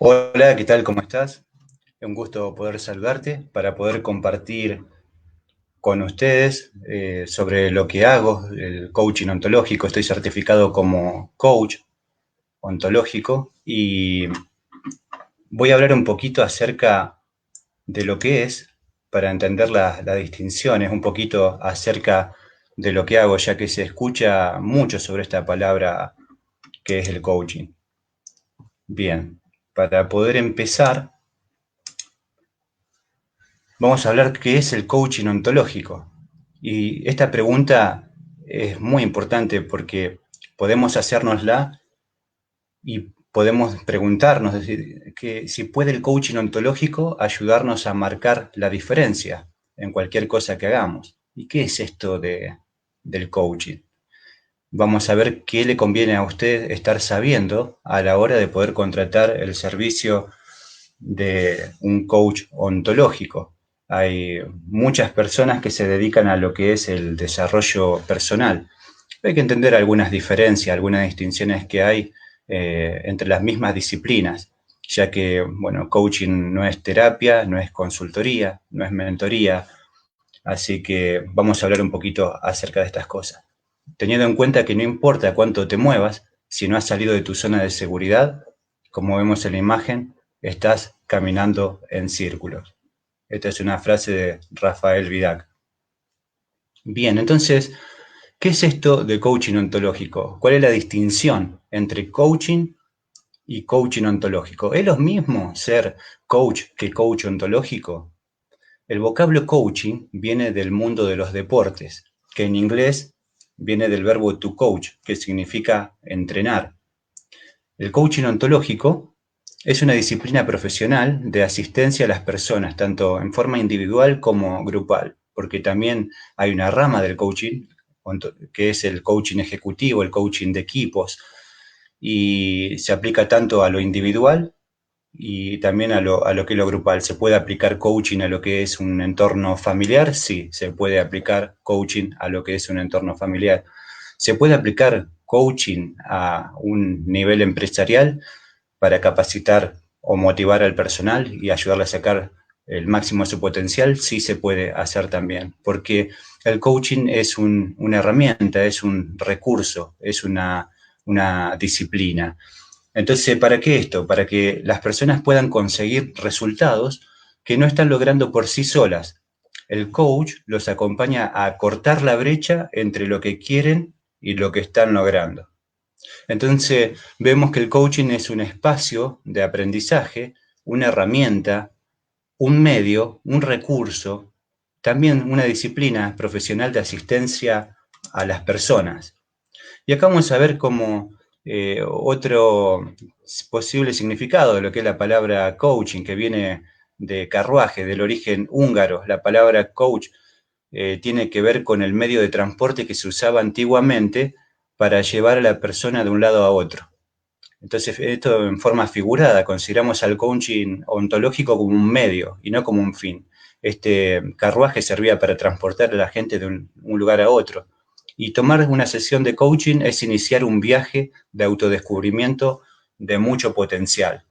Hola, ¿qué tal? ¿Cómo estás? Es un gusto poder saludarte para poder compartir con ustedes sobre lo que hago, el coaching ontológico. Estoy certificado como coach ontológico y voy a hablar un poquito acerca de lo que es, para entender la distinción, es un poquito acerca de lo que hago, ya que se escucha mucho sobre esta palabra que es el coaching. Bien, para poder empezar, vamos a hablar qué es el coaching ontológico. Y esta pregunta es muy importante porque podemos hacérnosla y podemos preguntarnos, es decir, que si puede el coaching ontológico ayudarnos a marcar la diferencia en cualquier cosa que hagamos. ¿Y qué es esto del coaching? Vamos a ver qué le conviene a usted estar sabiendo a la hora de poder contratar el servicio de un coach ontológico. Hay muchas personas que se dedican a lo que es el desarrollo personal. Hay que entender algunas diferencias, algunas distinciones que hay entre las mismas disciplinas, ya que, bueno, coaching no es terapia, no es consultoría, no es mentoría, así que vamos a hablar un poquito acerca de estas cosas. Teniendo en cuenta que no importa cuánto te muevas, si no has salido de tu zona de seguridad, como vemos en la imagen, estás caminando en círculos. Esta es una frase de Rafael Vidac. Bien, entonces, ¿qué es esto de coaching ontológico? ¿Cuál es la distinción entre coaching y coaching ontológico? ¿Es lo mismo ser coach que coach ontológico? El vocablo coaching viene del mundo de los deportes, que en inglés viene del verbo to coach, que significa entrenar. El coaching ontológico es una disciplina profesional de asistencia a las personas, tanto en forma individual como grupal, porque también hay una rama del coaching, que es el coaching ejecutivo, el coaching de equipos, y se aplica tanto a lo individual y también a lo que es lo grupal. ¿Se puede aplicar coaching a lo que es un entorno familiar? Sí, se puede aplicar coaching a lo que es un entorno familiar. ¿Se puede aplicar coaching a un nivel empresarial para capacitar o motivar al personal y ayudarle a sacar el máximo de su potencial? Sí se puede hacer también, porque el coaching es una herramienta, es un recurso, es una disciplina. Entonces, ¿para qué esto? Para que las personas puedan conseguir resultados que no están logrando por sí solas. El coach los acompaña a cortar la brecha entre lo que quieren y lo que están logrando. Entonces, vemos que el coaching es un espacio de aprendizaje, una herramienta, un medio, un recurso, también una disciplina profesional de asistencia a las personas. Y acá vamos a ver como otro posible significado de lo que es la palabra coaching, que viene de carruaje, del origen húngaro. La palabra coach tiene que ver con el medio de transporte que se usaba antiguamente para llevar a la persona de un lado a otro. Entonces, esto en forma figurada, consideramos al coaching ontológico como un medio y no como un fin. Este carruaje servía para transportar a la gente de un lugar a otro. Y tomar una sesión de coaching es iniciar un viaje de autodescubrimiento de mucho potencial.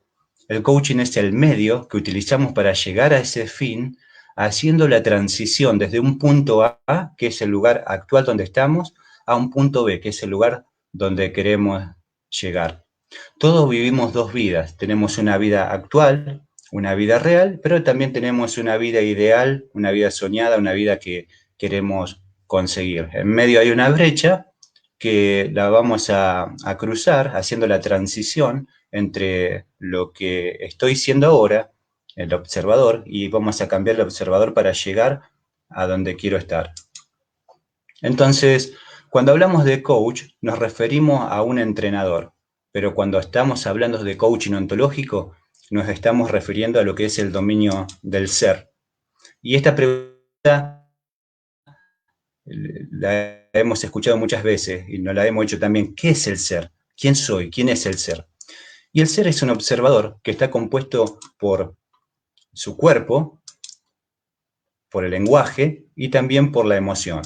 El coaching es el medio que utilizamos para llegar a ese fin, haciendo la transición desde un punto A, que es el lugar actual donde estamos, a un punto B, que es el lugar donde queremos llegar. Todos vivimos dos vidas. Tenemos una vida actual, una vida real, pero también tenemos una vida ideal, una vida soñada, una vida que queremos conseguir. En medio hay una brecha que la vamos a cruzar haciendo la transición entre lo que estoy siendo ahora, el observador, y vamos a cambiar el observador para llegar a donde quiero estar. Entonces, cuando hablamos de coach, nos referimos a un entrenador, pero cuando estamos hablando de coaching ontológico, nos estamos refiriendo a lo que es el dominio del ser. Y esta pregunta la hemos escuchado muchas veces y nos la hemos hecho también. ¿Qué es el ser? ¿Quién soy? ¿Quién es el ser? Y el ser es un observador que está compuesto por su cuerpo, por el lenguaje y también por la emoción.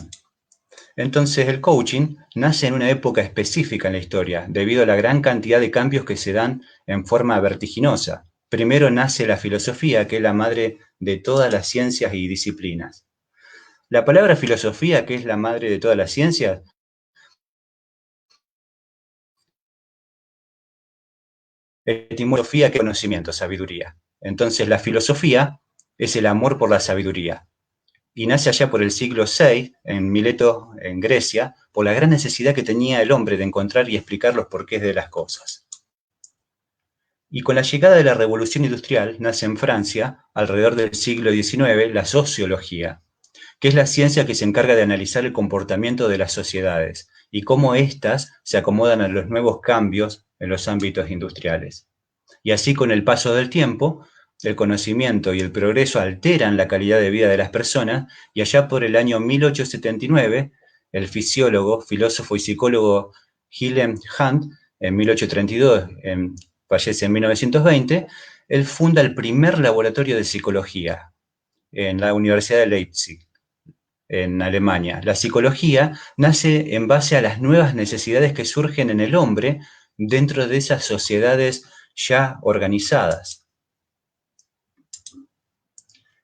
Entonces el coaching nace en una época específica en la historia, debido a la gran cantidad de cambios que se dan en forma vertiginosa. primero nace la filosofía, que es la madre de todas las ciencias y disciplinas. La palabra filosofía, que es la madre de todas las ciencias, etimología, que es conocimiento, sabiduría. Entonces la filosofía es el amor por la sabiduría. Y nace allá por el siglo VI, en Mileto, en Grecia, por la gran necesidad que tenía el hombre de encontrar y explicar los porqués de las cosas. Y con la llegada de la Revolución Industrial nace en Francia, alrededor del siglo XIX, la sociología, que es la ciencia que se encarga de analizar el comportamiento de las sociedades y cómo éstas se acomodan a los nuevos cambios en los ámbitos industriales. Y así, con el paso del tiempo, el conocimiento y el progreso alteran la calidad de vida de las personas, y allá por el año 1879, el fisiólogo, filósofo y psicólogo Wilhelm Hunt, en 1832, fallece en 1920, él funda el primer laboratorio de psicología en la Universidad de Leipzig, en Alemania. La psicología nace en base a las nuevas necesidades que surgen en el hombre dentro de esas sociedades ya organizadas.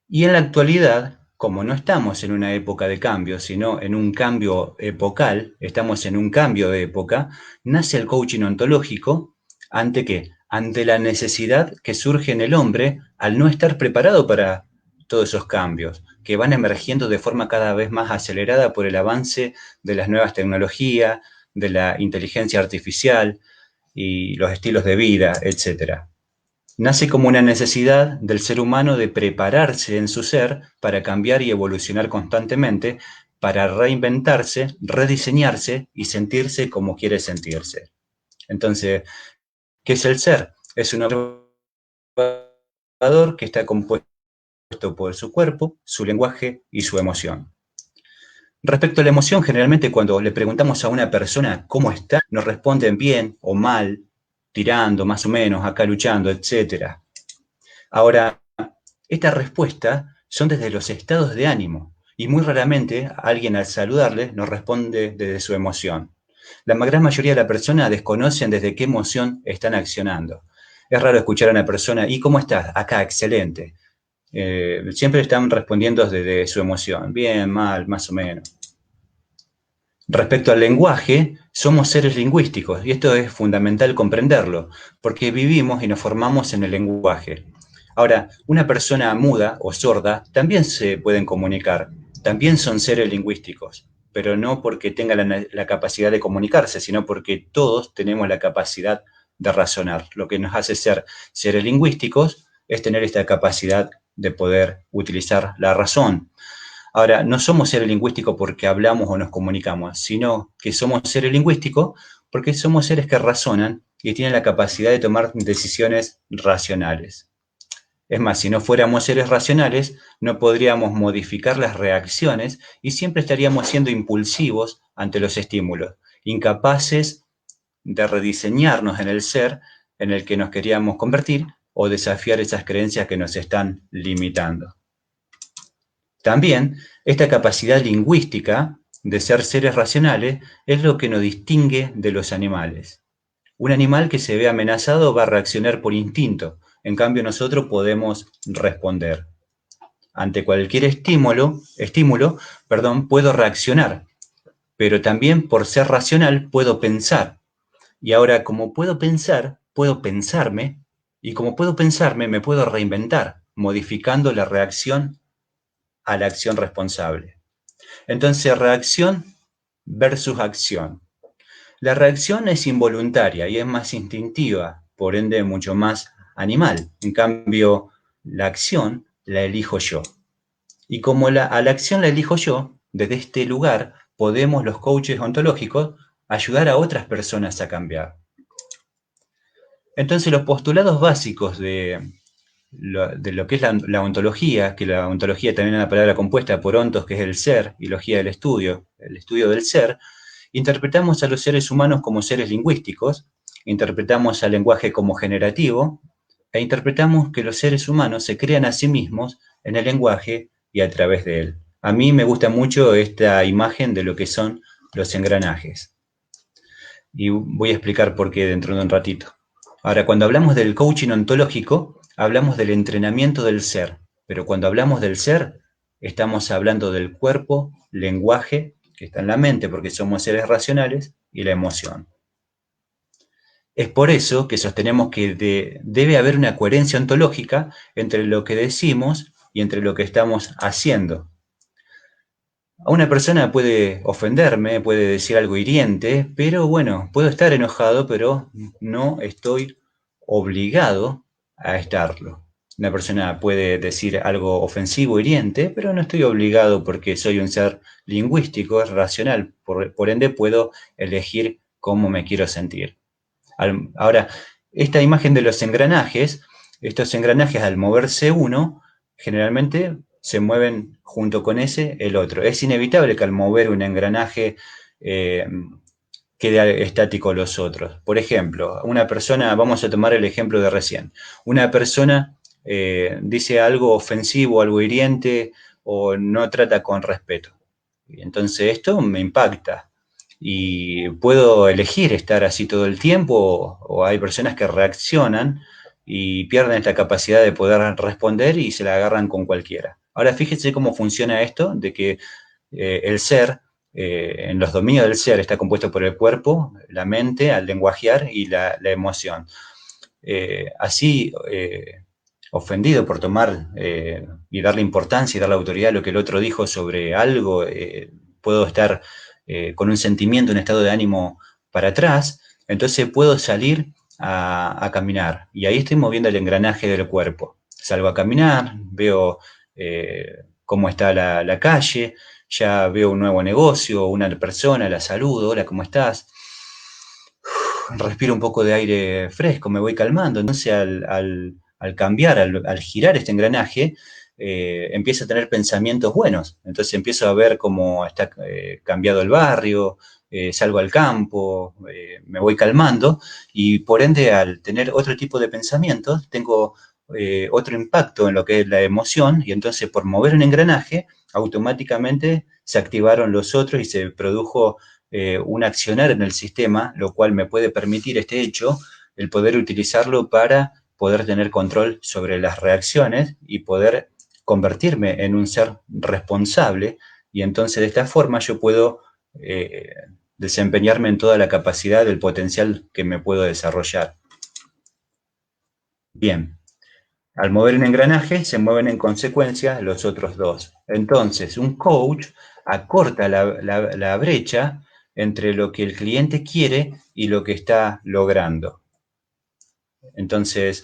Y en la actualidad, como no estamos en una época de cambio, sino en un cambio epocal, estamos en un cambio de época, nace el coaching ontológico. ¿Ante qué? Ante la necesidad que surge en el hombre al no estar preparado para todos esos cambios, que van emergiendo de forma cada vez más acelerada por el avance de las nuevas tecnologías, de la inteligencia artificial y los estilos de vida, etc. Nace como una necesidad del ser humano de prepararse en su ser para cambiar y evolucionar constantemente, para reinventarse, rediseñarse y sentirse como quiere sentirse. Entonces, ¿qué es el ser? Es un observador que está compuesto por su cuerpo, su lenguaje y su emoción. Respecto a la emoción, generalmente cuando le preguntamos a una persona cómo está, nos responden bien o mal, tirando más o menos, acá luchando, etc. Ahora, estas respuestas son desde los estados de ánimo, y muy raramente alguien al saludarle nos responde desde su emoción. La gran mayoría de las personas desconocen desde qué emoción están accionando. Es raro escuchar a una persona: ¿y cómo estás? Acá, excelente. Siempre están respondiendo desde su emoción, bien, mal, más o menos. Respecto al lenguaje, somos seres lingüísticos, y esto es fundamental comprenderlo, porque vivimos y nos formamos en el lenguaje. Ahora, una persona muda o sorda también se pueden comunicar, también son seres lingüísticos, pero no porque tengan la capacidad de comunicarse, sino porque todos tenemos la capacidad de razonar. Lo que nos hace ser seres lingüísticos es tener esta capacidad de poder utilizar la razón. Ahora, no somos seres lingüísticos porque hablamos o nos comunicamos, sino que somos seres lingüísticos porque somos seres que razonan y tienen la capacidad de tomar decisiones racionales. Es más, si no fuéramos seres racionales, no podríamos modificar las reacciones y siempre estaríamos siendo impulsivos ante los estímulos, incapaces de rediseñarnos en el ser en el que nos queríamos convertir o desafiar esas creencias que nos están limitando. También, esta capacidad lingüística de ser seres racionales es lo que nos distingue de los animales. Un animal que se ve amenazado va a reaccionar por instinto, en cambio nosotros podemos responder. Ante cualquier estímulo, puedo reaccionar, pero también por ser racional puedo pensar. Y ahora, como puedo pensar, puedo pensarme, y como puedo pensarme, me puedo reinventar, modificando la reacción a la acción responsable. Entonces, reacción versus acción. La reacción es involuntaria y es más instintiva, por ende mucho más animal. En cambio, la acción la elijo yo. Y como a la acción la elijo yo, desde este lugar podemos los coaches ontológicos ayudar a otras personas a cambiar. Entonces, los postulados básicos de lo que es la ontología, que la ontología también es una palabra compuesta por ontos, que es el ser, y logía del estudio, el estudio del ser. Interpretamos a los seres humanos como seres lingüísticos, interpretamos al lenguaje como generativo, e interpretamos que los seres humanos se crean a sí mismos en el lenguaje y a través de él. A mí me gusta mucho esta imagen de lo que son los engranajes. Y voy a explicar por qué dentro de un ratito. Ahora, cuando hablamos del coaching ontológico, hablamos del entrenamiento del ser, pero cuando hablamos del ser, estamos hablando del cuerpo, lenguaje, que está en la mente porque somos seres racionales, y la emoción. Es por eso que sostenemos que debe haber una coherencia ontológica entre lo que decimos y entre lo que estamos haciendo. A una persona puede ofenderme, puede decir algo hiriente, pero bueno, puedo estar enojado, pero no estoy obligado a estarlo. Una persona puede decir algo ofensivo, hiriente, pero no estoy obligado porque soy un ser lingüístico, es racional, por ende puedo elegir cómo me quiero sentir. Ahora, esta imagen de los engranajes, estos engranajes al moverse uno, generalmente se mueven junto con ese el otro. Es inevitable que al mover un engranaje eh, quede estático los otros. Por ejemplo, una persona, vamos a tomar el ejemplo de recién, una persona dice algo ofensivo, algo hiriente o no trata con respeto. Y entonces esto me impacta y puedo elegir estar así todo el tiempo o hay personas que reaccionan y pierden esta capacidad de poder responder y se la agarran con cualquiera. Ahora fíjense cómo funciona esto de que el ser, en los dominios del ser, está compuesto por el cuerpo, la mente, al lenguajear y la emoción. Así, ofendido por tomar y darle importancia y darle autoridad a lo que el otro dijo sobre algo, puedo estar con un sentimiento, un estado de ánimo para atrás, entonces puedo salir a caminar y ahí estoy moviendo el engranaje del cuerpo. Salgo a caminar, veo cómo está la calle, ya veo un nuevo negocio, una persona, la saludo, hola, ¿cómo estás? Respiro un poco de aire fresco, me voy calmando. Entonces, al cambiar, al girar este engranaje, empiezo a tener pensamientos buenos. Entonces empiezo a ver cómo está cambiado el barrio, salgo al campo, me voy calmando y por ende al tener otro tipo de pensamientos tengo otro impacto en lo que es la emoción y entonces por mover un engranaje automáticamente se activaron los otros y se produjo un accionar en el sistema, lo cual me puede permitir este hecho, el poder utilizarlo para poder tener control sobre las reacciones y poder convertirme en un ser responsable y entonces de esta forma yo puedo desempeñarme en toda la capacidad del potencial que me puedo desarrollar. Bien, al mover un engranaje se mueven en consecuencia los otros dos. Entonces, un coach acorta la brecha entre lo que el cliente quiere y lo que está logrando. Entonces,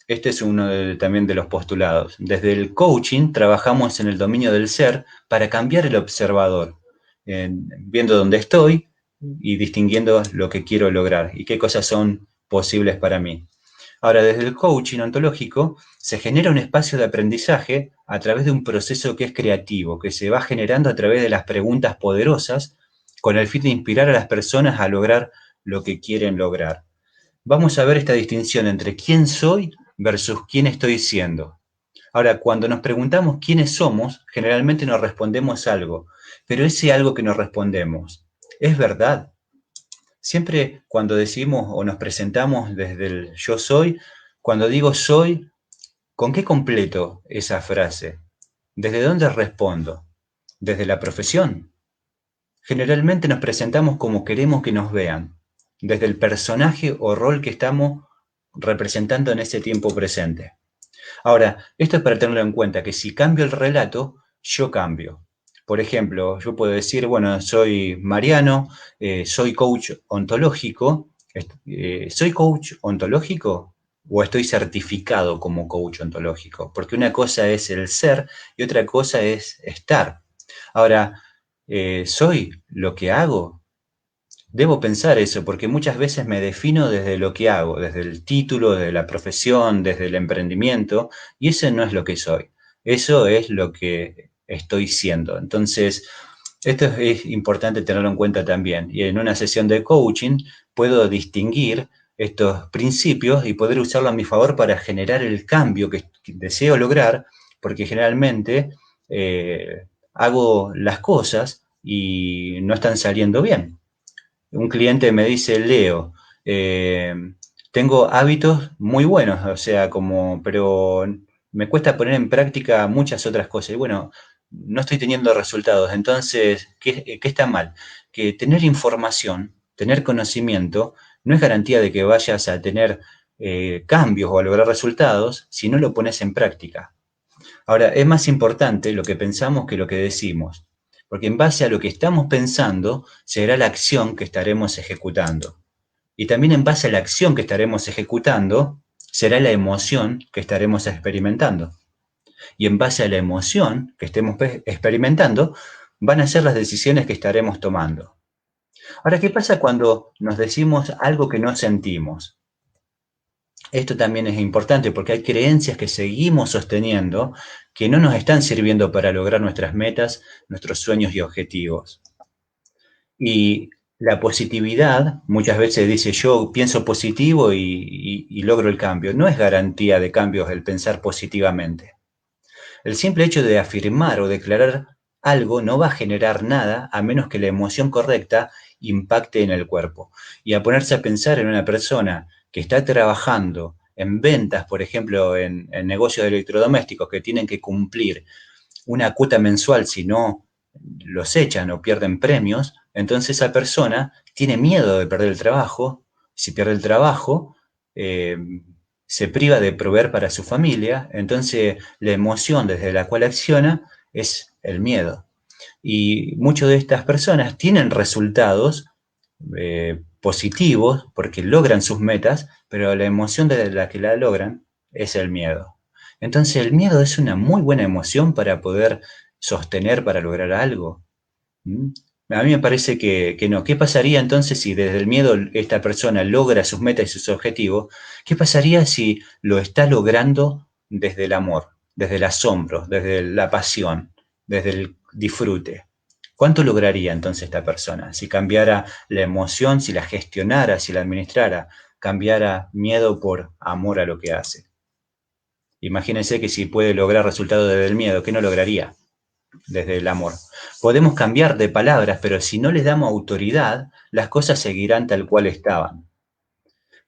este es uno también de los postulados. Desde el coaching trabajamos en el dominio del ser para cambiar el observador, viendo dónde estoy y distinguiendo lo que quiero lograr y qué cosas son posibles para mí. Ahora, desde el coaching ontológico se genera un espacio de aprendizaje a través de un proceso que es creativo, que se va generando a través de las preguntas poderosas con el fin de inspirar a las personas a lograr lo que quieren lograr. Vamos a ver esta distinción entre quién soy versus quién estoy siendo. Ahora, cuando nos preguntamos quiénes somos, generalmente nos respondemos algo, pero ese algo que nos respondemos, ¿es verdad? Siempre cuando decimos o nos presentamos desde el yo soy, cuando digo soy, ¿con qué completo esa frase? ¿Desde dónde respondo? ¿Desde la profesión? Generalmente nos presentamos como queremos que nos vean, desde el personaje o rol que estamos representando en ese tiempo presente. Ahora, esto es para tenerlo en cuenta, que si cambio el relato, yo cambio. Por ejemplo, yo puedo decir, bueno, soy Mariano, soy coach ontológico. ¿Soy coach ontológico o estoy certificado como coach ontológico? Porque una cosa es el ser y otra cosa es estar. Ahora, ¿soy lo que hago? Debo pensar eso, porque muchas veces me defino desde lo que hago, desde el título, desde la profesión, desde el emprendimiento, y eso no es lo que soy. Eso es lo que estoy siendo. Entonces, esto es importante tenerlo en cuenta también. Y en una sesión de coaching puedo distinguir estos principios y poder usarlo a mi favor para generar el cambio que deseo lograr, porque generalmente hago las cosas y no están saliendo bien. Un cliente me dice, Leo, Tengo hábitos muy buenos, o sea, pero me cuesta poner en práctica muchas otras cosas. Y bueno, no estoy teniendo resultados. Entonces, ¿qué está mal? Que tener información, tener conocimiento, no es garantía de que vayas a tener cambios o a lograr resultados si no lo pones en práctica. Ahora, es más importante lo que pensamos que lo que decimos, porque en base a lo que estamos pensando será la acción que estaremos ejecutando. Y también en base a la acción que estaremos ejecutando, será la emoción que estaremos experimentando. Y en base a la emoción que estemos experimentando, van a ser las decisiones que estaremos tomando. Ahora, ¿qué pasa cuando nos decimos algo que no sentimos? Esto también es importante porque hay creencias que seguimos sosteniendo que no nos están sirviendo para lograr nuestras metas, nuestros sueños y objetivos. Y la positividad, muchas veces dice yo pienso positivo y logro el cambio. No es garantía de cambios el pensar positivamente. El simple hecho de afirmar o declarar algo no va a generar nada a menos que la emoción correcta impacte en el cuerpo. Y a ponerse a pensar en una persona que está trabajando en ventas, por ejemplo, en negocios de electrodomésticos que tienen que cumplir una cuota mensual, si no los echan o pierden premios, entonces esa persona tiene miedo de perder el trabajo. Si pierde el trabajo, eh, se priva de proveer para su familia, entonces la emoción desde la cual acciona es el miedo. Y muchas de estas personas tienen resultados positivos porque logran sus metas, pero la emoción de la que la logran es el miedo. Entonces el miedo es una muy buena emoción para poder sostener, para lograr algo. ¿Mm? A mí me parece que no. ¿Qué pasaría entonces si desde el miedo esta persona logra sus metas y sus objetivos? ¿Qué pasaría si lo está logrando desde el amor, desde el asombro, desde la pasión, desde el disfrute? ¿Cuánto lograría entonces esta persona si cambiara la emoción, si la gestionara, si la administrara, cambiara miedo por amor a lo que hace? Imagínense que si puede lograr resultados desde el miedo, ¿qué no lograría desde el amor? Podemos cambiar de palabras, pero si no les damos autoridad, las cosas seguirán tal cual estaban.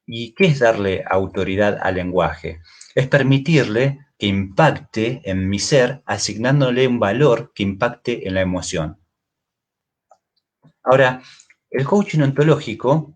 ¿Y qué es darle autoridad al lenguaje? Es permitirle que impacte en mi ser, asignándole un valor que impacte en la emoción. Ahora, el coaching ontológico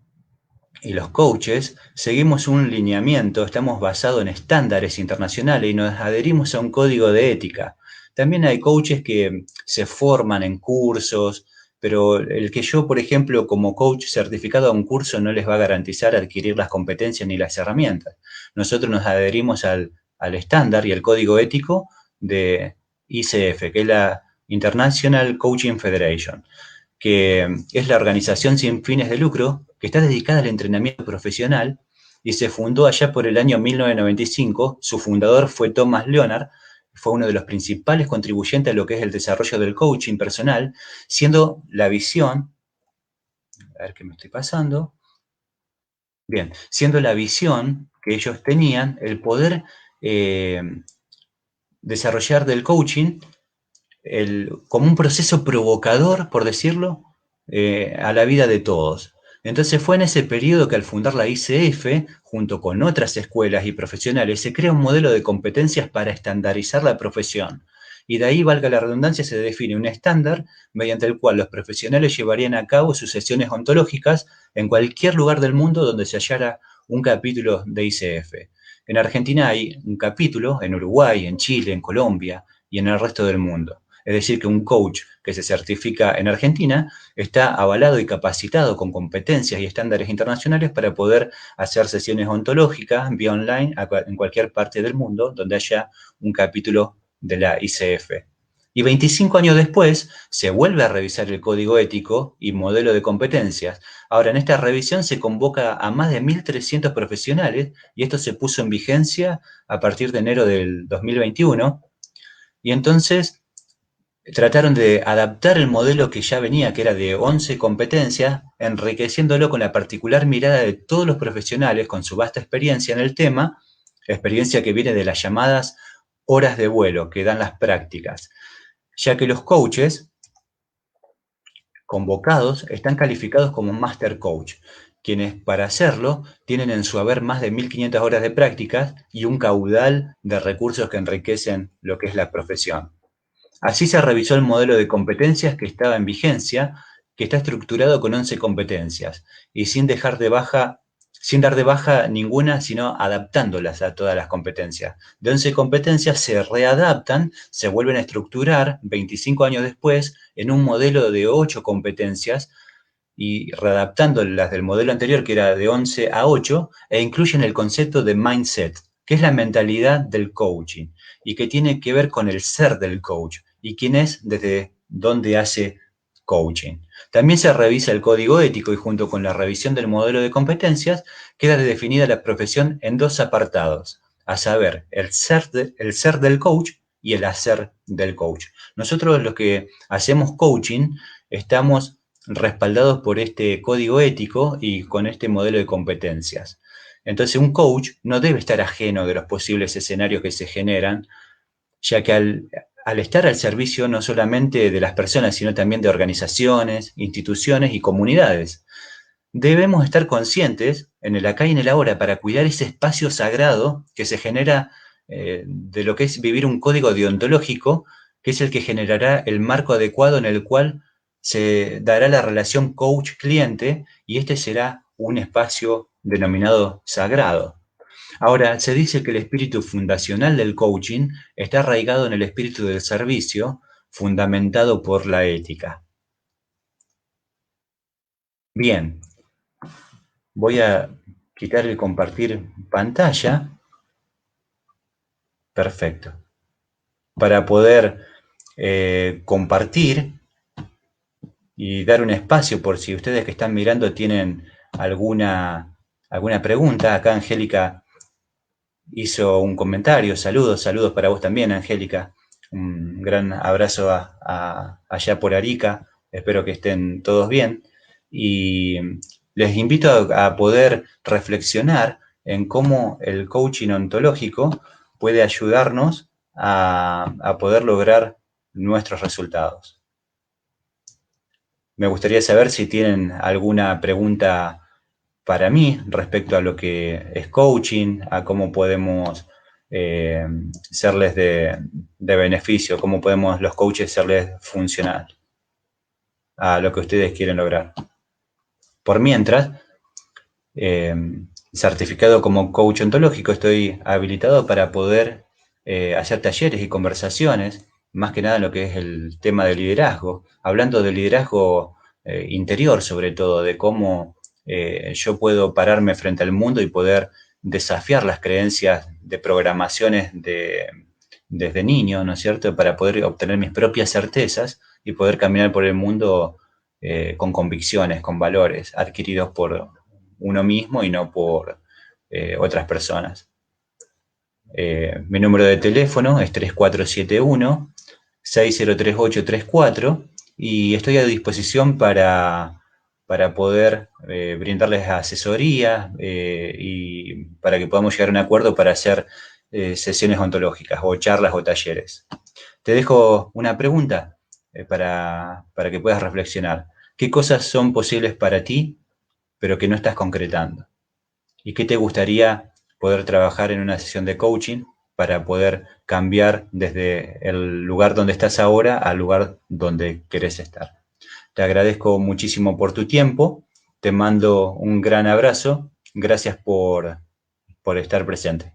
y los coaches seguimos un lineamiento, estamos basados en estándares internacionales y nos adherimos a un código de ética. También hay coaches que se forman en cursos, pero el que yo, por ejemplo, como coach certificado a un curso no les va a garantizar adquirir las competencias ni las herramientas. Nosotros nos adherimos al estándar y al código ético de ICF, que es la International Coaching Federation, que es la organización sin fines de lucro que está dedicada al entrenamiento profesional y se fundó allá por el año 1995. Su fundador fue Thomas Leonard, fue uno de los principales contribuyentes a lo que es el desarrollo del coaching personal, siendo la visión, a ver qué me estoy pasando, bien, siendo la visión que ellos tenían el poder eh, desarrollar del coaching como un proceso provocador, por decirlo, a la vida de todos. Entonces fue en ese periodo que al fundar la ICF, junto con otras escuelas y profesionales, se crea un modelo de competencias para estandarizar la profesión. Y de ahí, valga la redundancia, se define un estándar mediante el cual los profesionales llevarían a cabo sus sesiones ontológicas en cualquier lugar del mundo donde se hallara un capítulo de ICF. En Argentina hay un capítulo, en Uruguay, en Chile, en Colombia y en el resto del mundo. Es decir, que un coach que se certifica en Argentina está avalado y capacitado con competencias y estándares internacionales para poder hacer sesiones ontológicas vía online en cualquier parte del mundo donde haya un capítulo de la ICF. Y 25 años después se vuelve a revisar el código ético y modelo de competencias. Ahora, en esta revisión se convoca a más de 1.300 profesionales y esto se puso en vigencia a partir de enero del 2021. Y entonces trataron de adaptar el modelo que ya venía, que era de 11 competencias, enriqueciéndolo con la particular mirada de todos los profesionales con su vasta experiencia en el tema, experiencia que viene de las llamadas horas de vuelo que dan las prácticas, ya que los coaches convocados están calificados como Master Coach, quienes para hacerlo tienen en su haber más de 1.500 horas de prácticas y un caudal de recursos que enriquecen lo que es la profesión. Así se revisó el modelo de competencias que estaba en vigencia, que está estructurado con 11 competencias y sin dar de baja ninguna, sino adaptándolas a todas las competencias. De 11 competencias se readaptan, se vuelven a estructurar 25 años después en un modelo de 8 competencias y readaptando las del modelo anterior, que era de 11 a 8, e incluyen el concepto de mindset, que es la mentalidad del coaching y que tiene que ver con el ser del coach y quién es desde dónde hace coaching. También se revisa el código ético y junto con la revisión del modelo de competencias queda definida la profesión en dos apartados, a saber, el ser del coach y el hacer del coach. Nosotros los que hacemos coaching estamos respaldados por este código ético y con este modelo de competencias. Entonces, un coach no debe estar ajeno de los posibles escenarios que se generan, ya que al estar al servicio no solamente de las personas, sino también de organizaciones, instituciones y comunidades, debemos estar conscientes en el acá y en el ahora para cuidar ese espacio sagrado que se genera de lo que es vivir un código deontológico, que es el que generará el marco adecuado en el cual se dará la relación coach-cliente y este será un espacio denominado sagrado. Ahora, se dice que el espíritu fundacional del coaching está arraigado en el espíritu del servicio, fundamentado por la ética. Bien, voy a quitar el compartir pantalla. Perfecto. Para poder compartir y dar un espacio por si ustedes que están mirando tienen alguna pregunta. Acá Angélica hizo un comentario. Saludos para vos también, Angélica. Un gran abrazo allá por Arica. Espero que estén todos bien. Y les invito a poder reflexionar en cómo el coaching ontológico puede ayudarnos a poder lograr nuestros resultados. Me gustaría saber si tienen alguna pregunta para mí respecto a lo que es coaching, a cómo podemos serles de beneficio, cómo podemos los coaches serles funcional a lo que ustedes quieren lograr. Por mientras, certificado como coach ontológico, estoy habilitado para poder hacer talleres y conversaciones, más que nada en lo que es el tema de liderazgo, hablando de liderazgo interior sobre todo, de cómo yo puedo pararme frente al mundo y poder desafiar las creencias de programaciones desde niño, ¿no es cierto?, para poder obtener mis propias certezas y poder caminar por el mundo con convicciones, con valores adquiridos por uno mismo y no por otras personas. Mi número de teléfono es 3471-603834 y estoy a disposición para poder brindarles asesoría y para que podamos llegar a un acuerdo para hacer sesiones ontológicas o charlas o talleres. Te dejo una pregunta para que puedas reflexionar. ¿Qué cosas son posibles para ti, pero que no estás concretando? ¿Y qué te gustaría poder trabajar en una sesión de coaching para poder cambiar desde el lugar donde estás ahora al lugar donde querés estar? Te agradezco muchísimo por tu tiempo, te mando un gran abrazo, gracias por estar presente.